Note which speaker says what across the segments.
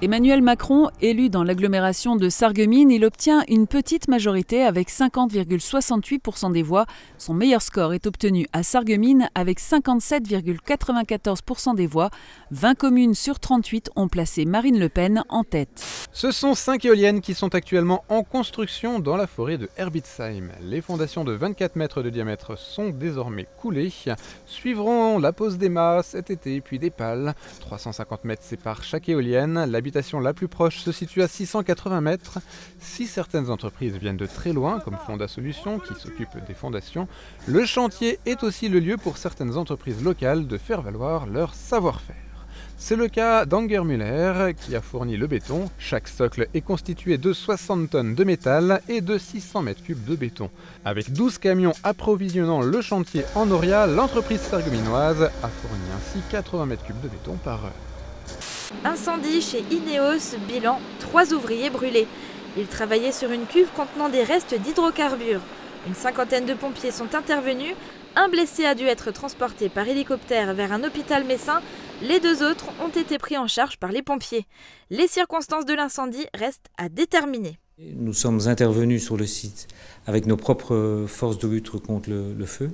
Speaker 1: Emmanuel Macron, élu dans l'agglomération de Sarreguemines, il obtient une petite majorité avec 50,68% des voix. Son meilleur score est obtenu à Sarreguemines avec 57,94% des voix. 20 communes sur 38 ont placé Marine Le Pen en tête.
Speaker 2: Ce sont 5 éoliennes qui sont actuellement en construction dans la forêt de Herbitsheim. Les fondations de 24 mètres de diamètre sont désormais coulées. Suivront la pose des mâts cet été, puis des pales. 350 mètres séparent chaque éolienne. L'habitation la plus proche se situe à 680 mètres. Si certaines entreprises viennent de très loin, comme Fonda Solutions, qui s'occupe des fondations, le chantier est aussi le lieu pour certaines entreprises locales de faire valoir leur savoir-faire. C'est le cas d'Anger Müller qui a fourni le béton. Chaque socle est constitué de 60 tonnes de métal et de 600 mètres cubes de béton. Avec 12 camions approvisionnant le chantier en Auria, l'entreprise sarregueminoise a fourni ainsi 80 mètres cubes de béton par heure.
Speaker 3: Incendie chez Ineos, bilan 3 ouvriers brûlés. Ils travaillaient sur une cuve contenant des restes d'hydrocarbures. Une cinquantaine de pompiers sont intervenus. Un blessé a dû être transporté par hélicoptère vers un hôpital messin. Les 2 autres ont été pris en charge par les pompiers. Les circonstances de l'incendie restent à déterminer.
Speaker 4: Nous sommes intervenus sur le site avec nos propres forces de lutte contre le feu.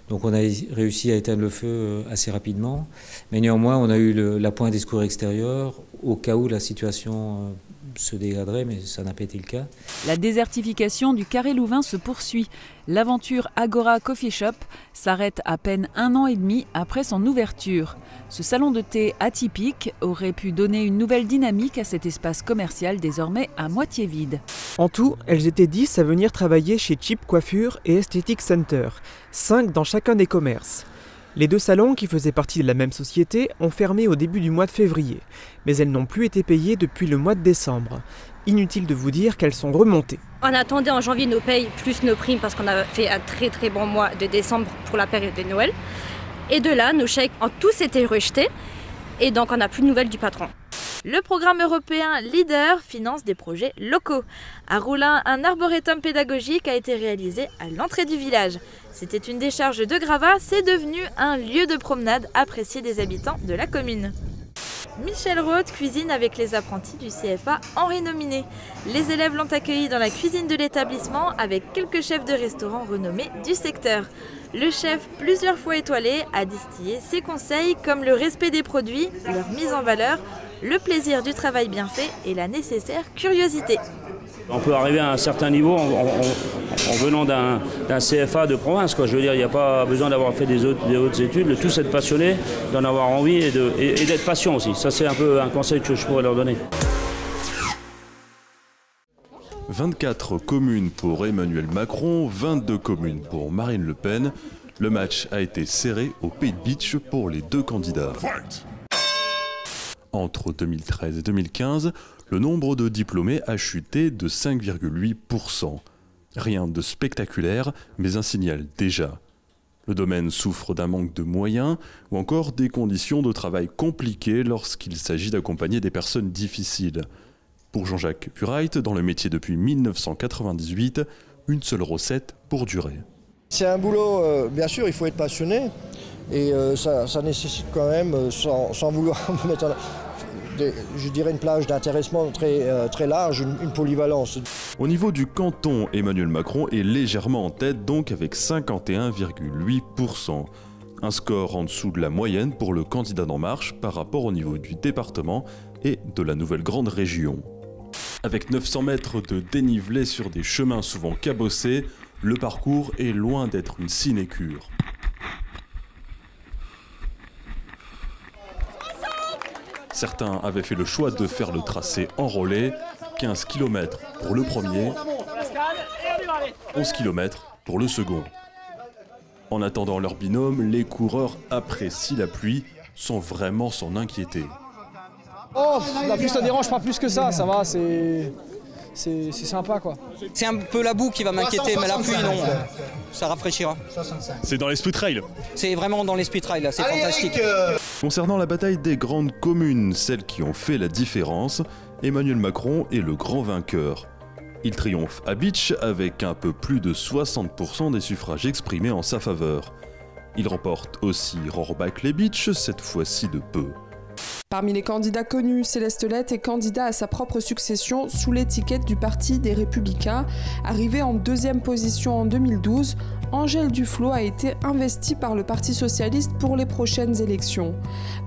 Speaker 4: Donc on a réussi à éteindre le feu assez rapidement. Mais néanmoins, on a eu l'appoint des secours extérieurs au cas où la situation se dégraderait, mais ça n'a pas été le cas.
Speaker 1: La désertification du Carré Louvain se poursuit. L'aventure Agora Coffee Shop s'arrête à peine 1 an et demi après son ouverture. Ce salon de thé atypique aurait pu donner une nouvelle dynamique à cet espace commercial désormais à moitié vide.
Speaker 5: En tout, elles étaient 10 à venir travailler chez Cheap Coiffure et Aesthetic Center, 5 dans chacun des commerces. Les 2 salons, qui faisaient partie de la même société, ont fermé au début du mois de février, mais elles n'ont plus été payées depuis le mois de décembre. Inutile de vous dire qu'elles sont remontées.
Speaker 6: On attendait en janvier nos payes plus nos primes parce qu'on a fait un très bon mois de décembre pour la période de Noël. Et de là, nos chèques ont tous été rejetés et donc on n'a plus de nouvelles du patron.
Speaker 3: Le programme européen LEADER finance des projets locaux. À Roulin, un arboretum pédagogique a été réalisé à l'entrée du village. C'était une décharge de gravats, c'est devenu un lieu de promenade apprécié des habitants de la commune. Michel Roth cuisine avec les apprentis du CFA Henri Nominé. Les élèves l'ont accueilli dans la cuisine de l'établissement avec quelques chefs de restaurant renommés du secteur. Le chef, plusieurs fois étoilé, a distillé ses conseils comme le respect des produits, leur mise en valeur, le plaisir du travail bien fait et la nécessaire curiosité.
Speaker 7: On peut arriver à un certain niveau en venant d'un CFA de province, quoi. Je veux dire, il n'y a pas besoin d'avoir fait des hautes études, le tout c'est d'être passionné, d'en avoir envie et d'être patient aussi. Ça c'est un peu un conseil que je pourrais leur donner.
Speaker 8: 24 communes pour Emmanuel Macron, 22 communes pour Marine Le Pen. Le match a été serré au Pays de Bitche pour les 2 candidats. Entre 2013 et 2015, le nombre de diplômés a chuté de 5,8%. Rien de spectaculaire, mais un signal déjà. Le domaine souffre d'un manque de moyens ou encore des conditions de travail compliquées lorsqu'il s'agit d'accompagner des personnes difficiles. Pour Jean-Jacques Pureit, dans le métier depuis 1998, une seule recette pour durer.
Speaker 9: C'est un boulot, bien sûr, il faut être passionné et ça nécessite quand même, sans vouloir mettre je dirais une plage d'intéressement très large, une polyvalence.
Speaker 8: Au niveau du canton, Emmanuel Macron est légèrement en tête, donc avec 51,8%. Un score en dessous de la moyenne pour le candidat d'En Marche par rapport au niveau du département et de la nouvelle grande région. Avec 900 mètres de dénivelé sur des chemins souvent cabossés, le parcours est loin d'être une sinécure. Certains avaient fait le choix de faire le tracé enrôlé, 15 km pour le premier, 11 km pour le second. En attendant leur binôme, les coureurs apprécient la pluie sans vraiment s'en inquiéter.
Speaker 10: Oh, la pluie ça dérange pas plus que ça va, c'est sympa quoi.
Speaker 11: C'est un peu la boue qui va m'inquiéter, mais la pluie non, ça rafraîchira.
Speaker 8: C'est dans l'esprit trail.
Speaker 11: C'est vraiment dans l'esprit trail là, c'est fantastique.
Speaker 8: Concernant la bataille des grandes communes, celles qui ont fait la différence, Emmanuel Macron est le grand vainqueur. Il triomphe à Bitche avec un peu plus de 60% des suffrages exprimés en sa faveur. Il remporte aussi Rohrbach-les-Bitches, cette fois-ci de peu.
Speaker 12: Parmi les candidats connus, Céleste Lett est candidat à sa propre succession sous l'étiquette du Parti des Républicains. Arrivée en 2e position en 2012, Angèle Duflot a été investie par le Parti socialiste pour les prochaines élections.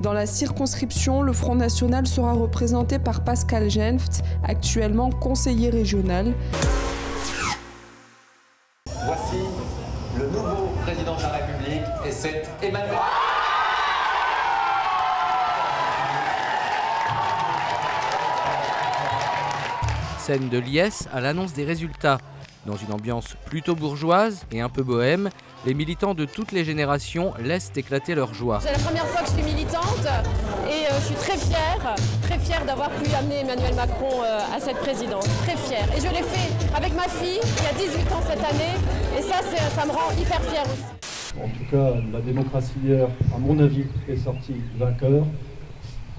Speaker 12: Dans la circonscription, le Front National sera représenté par Pascal Genft, actuellement conseiller régional.
Speaker 13: Voici le nouveau président de la République et c'est Emmanuel.
Speaker 14: Scène de liesse à l'annonce des résultats. Dans une ambiance plutôt bourgeoise et un peu bohème, les militants de toutes les générations laissent éclater leur joie.
Speaker 15: C'est la première fois que je suis militante et je suis très fière d'avoir pu amener Emmanuel Macron à cette présidence. Très fière. Et je l'ai fait avec ma fille qui a 18 ans cette année et ça me rend hyper fière aussi.
Speaker 16: En tout cas, la démocratie hier, à mon avis, est sortie vainqueur.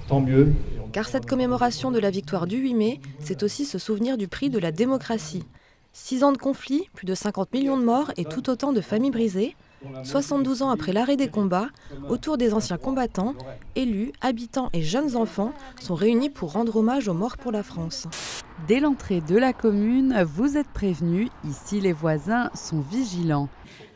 Speaker 16: Tant mieux.
Speaker 17: Car cette commémoration de la victoire du 8 mai, c'est aussi se souvenir du prix de la démocratie. 6 ans de conflit, plus de 50 millions de morts et tout autant de familles brisées. 72 ans après l'arrêt des combats, autour des anciens combattants, élus, habitants et jeunes enfants sont réunis pour rendre hommage aux morts pour la France.
Speaker 1: Dès l'entrée de la commune, vous êtes prévenus, ici les voisins sont vigilants.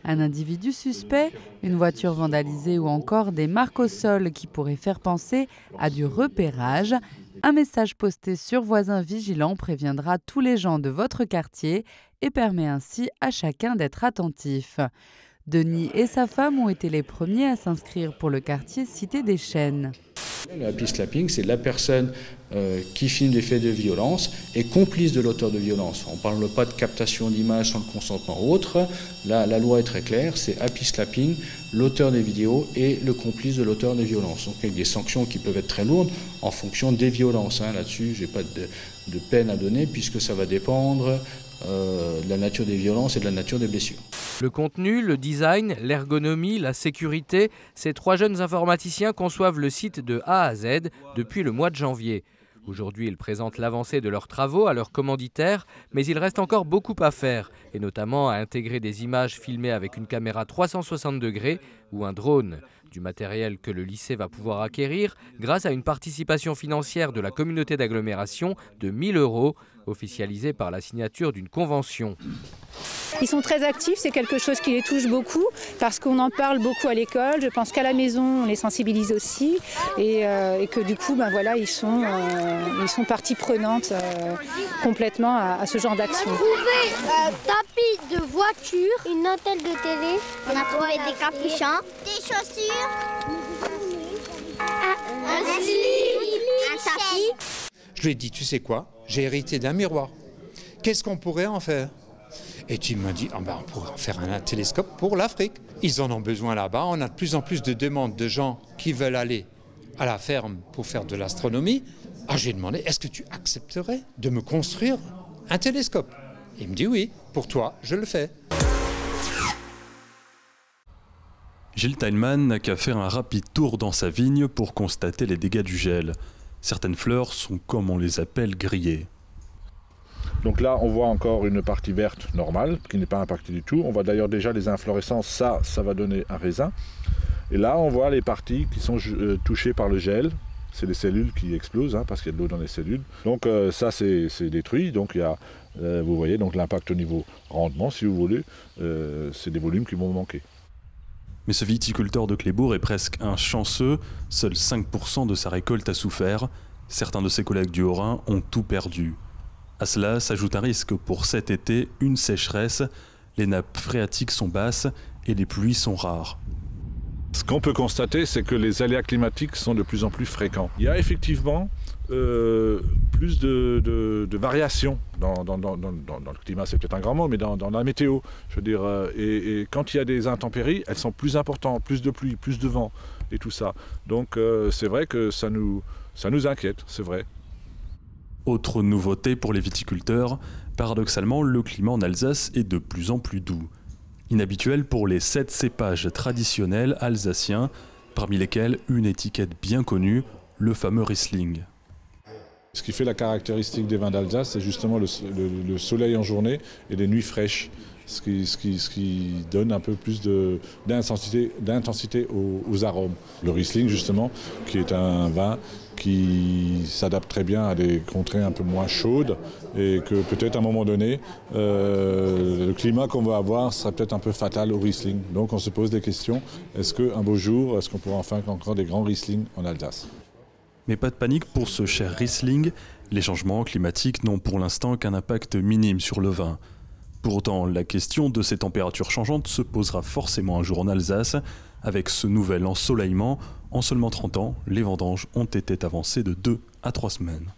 Speaker 1: Un individu suspect, une voiture vandalisée ou encore des marques au sol qui pourraient faire penser à du repérage. Un message posté sur Voisins Vigilants préviendra tous les gens de votre quartier et permet ainsi à chacun d'être attentif. Denis et sa femme ont été les premiers à s'inscrire pour le quartier Cité des Chênes.
Speaker 18: Le happy slapping, c'est la personne qui filme des faits de violence et complice de l'auteur de violence. On ne parle pas de captation d'images sans le consentement ou autre. Là, la loi est très claire, c'est happy slapping, l'auteur des vidéos et le complice de l'auteur des violences. Donc avec des sanctions qui peuvent être très lourdes en fonction des violences. Là-dessus, je n'ai pas de peine à donner puisque ça va dépendre de la nature des violences et de la nature des blessures.
Speaker 14: Le contenu, le design, l'ergonomie, la sécurité, ces 3 jeunes informaticiens conçoivent le site de A à Z depuis le mois de janvier. Aujourd'hui, ils présentent l'avancée de leurs travaux à leurs commanditaires, mais il reste encore beaucoup à faire, et notamment à intégrer des images filmées avec une caméra 360 degrés ou un drone. Du matériel que le lycée va pouvoir acquérir grâce à une participation financière de la communauté d'agglomération de 1 000 €, officialisée par la signature d'une convention.
Speaker 19: Ils sont très actifs, c'est quelque chose qui les touche beaucoup parce qu'on en parle beaucoup à l'école. Je pense qu'à la maison, on les sensibilise aussi et que du coup, ils sont partie prenante complètement à ce genre d'action.
Speaker 20: On a trouvé un tapis de voiture, une antenne de télé, on a trouvé des capuchons, des chaussures, un slip, un tapis.
Speaker 21: Je lui ai dit, tu sais quoi, j'ai hérité d'un miroir. Qu'est-ce qu'on pourrait en faire ? Et tu m'as dit, on pourrait en faire un télescope pour l'Afrique. Ils en ont besoin là-bas. On a de plus en plus de demandes de gens qui veulent aller à la ferme pour faire de l'astronomie. Alors j'ai demandé, est-ce que tu accepterais de me construire un télescope ? Il me dit oui, pour toi, je le fais.
Speaker 8: Gilles Teilman n'a qu'à faire un rapide tour dans sa vigne pour constater les dégâts du gel. Certaines fleurs sont, comme on les appelle, grillées.
Speaker 22: Donc là, on voit encore une partie verte normale, qui n'est pas impactée du tout. On voit d'ailleurs déjà les inflorescences, ça va donner un raisin. Et là, on voit les parties qui sont touchées par le gel. C'est les cellules qui explosent, parce qu'il y a de l'eau dans les cellules. Donc ça, c'est détruit. Donc il y a, vous voyez, donc l'impact au niveau rendement, si vous voulez, c'est des volumes qui vont manquer.
Speaker 8: Mais ce viticulteur de Clébourg est presque un chanceux. Seuls 5% de sa récolte a souffert. Certains de ses collègues du Haut-Rhin ont tout perdu. À cela s'ajoute un risque pour cet été, une sécheresse. Les nappes phréatiques sont basses et les pluies sont rares.
Speaker 22: Ce qu'on peut constater, c'est que les aléas climatiques sont de plus en plus fréquents. Il y a effectivement plus de variations dans le climat, c'est peut-être un grand mot, mais dans la météo. Je veux dire, et quand il y a des intempéries, elles sont plus importantes, plus de pluie, plus de vent et tout ça. Donc c'est vrai que ça nous inquiète, c'est vrai.
Speaker 8: Autre nouveauté pour les viticulteurs, paradoxalement, le climat en Alsace est de plus en plus doux. Inhabituel pour les 7 cépages traditionnels alsaciens, parmi lesquels une étiquette bien connue, le fameux Riesling.
Speaker 22: Ce qui fait la caractéristique des vins d'Alsace, c'est justement le soleil en journée et les nuits fraîches. Ce qui donne un peu plus d'intensité aux arômes. Le Riesling, justement, qui est un vin qui s'adapte très bien à des contrées un peu moins chaudes et que peut-être à un moment donné, le climat qu'on va avoir sera peut-être un peu fatal au Riesling. Donc on se pose des questions, est-ce qu'un beau jour, est-ce qu'on pourra enfin encore des grands Riesling en Alsace?
Speaker 8: Mais pas de panique pour ce cher Riesling, les changements climatiques n'ont pour l'instant qu'un impact minime sur le vin. Pour autant, la question de ces températures changeantes se posera forcément un jour en Alsace. Avec ce nouvel ensoleillement, en seulement 30 ans, les vendanges ont été avancées de 2 à 3 semaines.